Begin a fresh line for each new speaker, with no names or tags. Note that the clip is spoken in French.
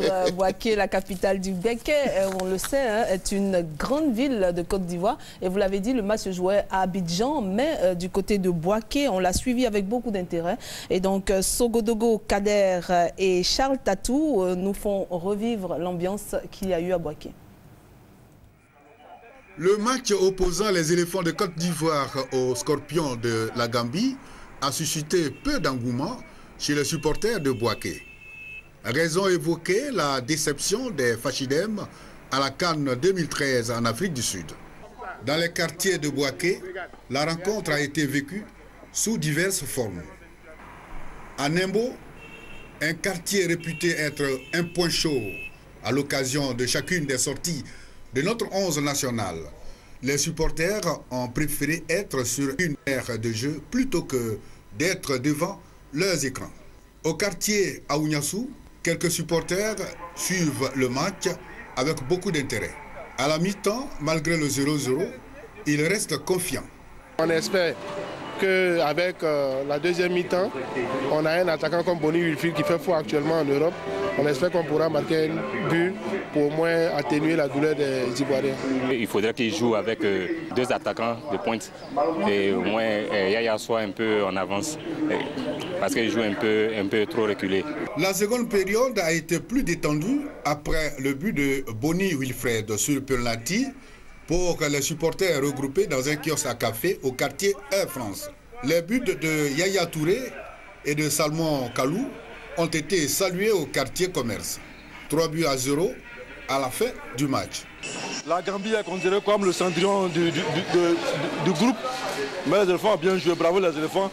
Bouaké, la capitale du Béquet, on le sait, hein, est une grande ville de Côte d'Ivoire. Et vous l'avez dit, le match se jouait à Abidjan, mais du côté de Bouaké, on l'a suivi avec beaucoup d'intérêt. Et donc, Sogodogo, Kader et Charles Tatou nous font revivre l'ambiance qu'il y a eu à Bouaké.
Le match opposant les éléphants de Côte d'Ivoire aux scorpions de la Gambie a suscité peu d'engouement chez les supporters de Bouaké. Raison évoquée, la déception des Fachidem à la CAN 2013 en Afrique du Sud. Dans les quartiers de Bouaké, la rencontre a été vécue sous diverses formes. À Nembo, un quartier réputé être un point chaud à l'occasion de chacune des sorties de notre 11 national, les supporters ont préféré être sur une aire de jeu plutôt que d'être devant leurs écrans. Au quartier Aouniassou, quelques supporters suivent le match avec beaucoup d'intérêt. À la mi-temps, malgré le 0-0, ils restent confiants.
On espère qu'avec la deuxième mi-temps, on a un attaquant comme Boni Wilfried qui fait fou actuellement en Europe. On espère qu'on pourra marquer un but pour au moins atténuer la douleur des Ivoiriens.
Il faudrait qu'ils jouent avec deux attaquants de pointe et au moins Yaya soit un peu en avance parce qu'il joue un peu trop reculé.
La seconde période a été plus détendue après le but de Boni Wilfried sur penalty pour les supporters regroupés dans un kiosque à café au quartier Air France. Les buts de Yaya Touré et de Salmon Kalou ont été salués au quartier Commerce. 3-0 à la fin du match.
La Gambie est considérée comme le cendrillon du groupe, mais les éléphants ont bien joué, bravo les éléphants.